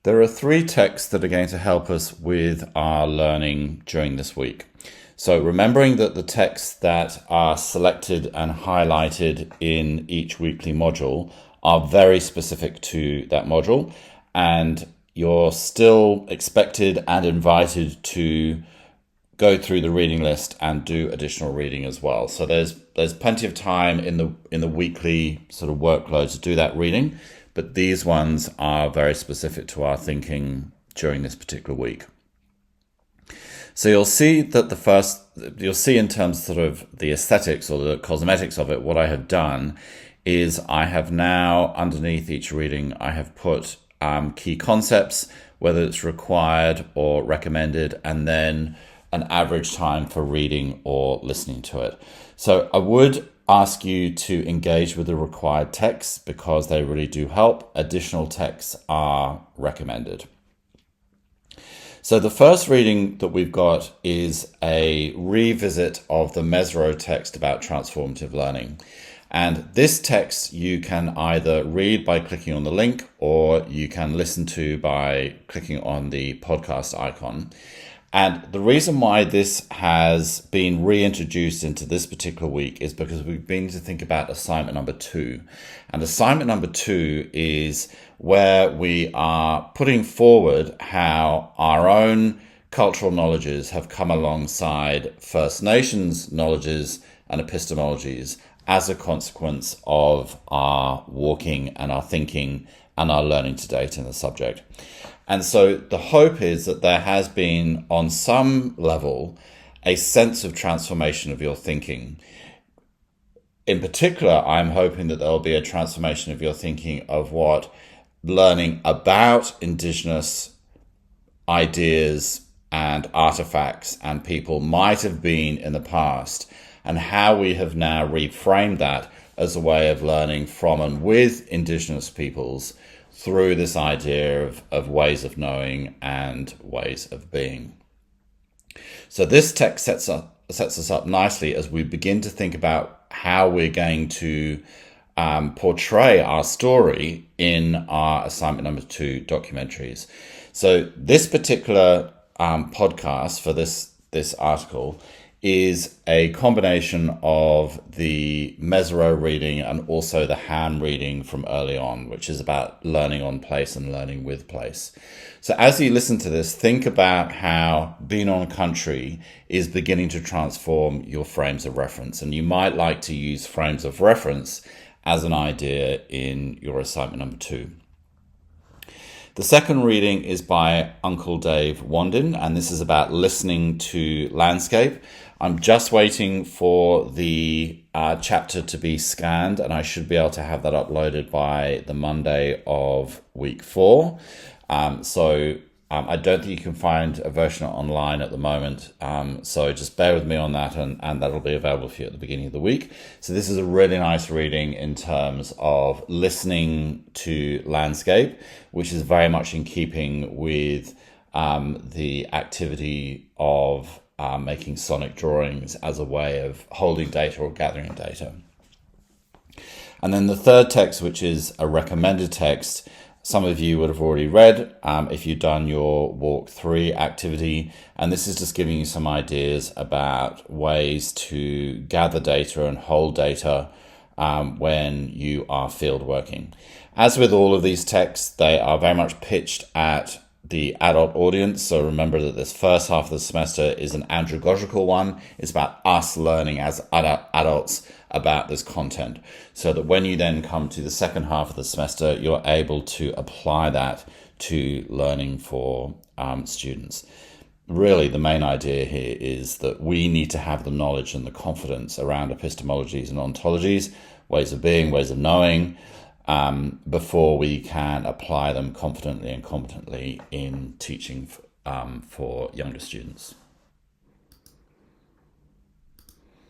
There are three texts that are going to help us with our learning during this week. So remembering that the texts that are selected and highlighted in each weekly module are very specific to that module, and you're still expected and invited to go through the reading list and do additional reading as well. So there's plenty of time in the weekly sort of workload to do that reading, but these ones are very specific to our thinking during this particular week. So you'll see that you'll see in terms of sort of the aesthetics or the cosmetics of it, what I have done is I have now, underneath each reading, I have put key concepts, whether it's required or recommended, and then an average time for reading or listening to it. So I would ask you to engage with the required texts because they really do help. Additional texts are recommended. So the first reading that we've got is a revisit of the Mezirow text about transformative learning. And this text you can either read by clicking on the link or you can listen to by clicking on the podcast icon. And the reason why this has been reintroduced into this particular week is because we've been to think about assignment number 2. And assignment number 2 is where we are putting forward how our own cultural knowledges have come alongside First Nations knowledges and epistemologies as a consequence of our walking and our thinking and our learning to date in the subject. And so the hope is that there has been, on some level, a sense of transformation of your thinking. In particular, I'm hoping that there'll be a transformation of your thinking of what learning about Indigenous ideas and artifacts and people might have been in the past, and how we have now reframed that as a way of learning from and with Indigenous peoples through this idea of ways of knowing and ways of being. So this text sets us up nicely as we begin to think about how we're going to portray our story in our assignment number 2 documentaries. So this particular podcast for this article is a combination of the Mezirow reading and also the Han reading from early on, which is about learning on place and learning with place. So as you listen to this, think about how being on country is beginning to transform your frames of reference. And you might like to use frames of reference as an idea in your assignment number 2. The second reading is by Uncle Dave Wandin, and this is about listening to landscape. I'm just waiting for the chapter to be scanned, and I should be able to have that uploaded by the Monday of week 4. I don't think you can find a version online at the moment, so just bear with me on that, and that'll be available for you at the beginning of the week. So this is a really nice reading in terms of listening to landscape, which is very much in keeping with the activity of making sonic drawings as a way of holding data or gathering data. And then the third text, which is a recommended text, some of you would have already read if you've done your Walk 3 activity. And this is just giving you some ideas about ways to gather data and hold data when you are field working. As with all of these texts, they are very much pitched at the adult audience. So remember that this first half of the semester is an andragogical one. It's about us learning as adults about this content, so that when you then come to the second half of the semester, you're able to apply that to learning for students. Really, the main idea here is that we need to have the knowledge and the confidence around epistemologies and ontologies, ways of being, ways of knowing, before we can apply them confidently and competently in teaching for younger students.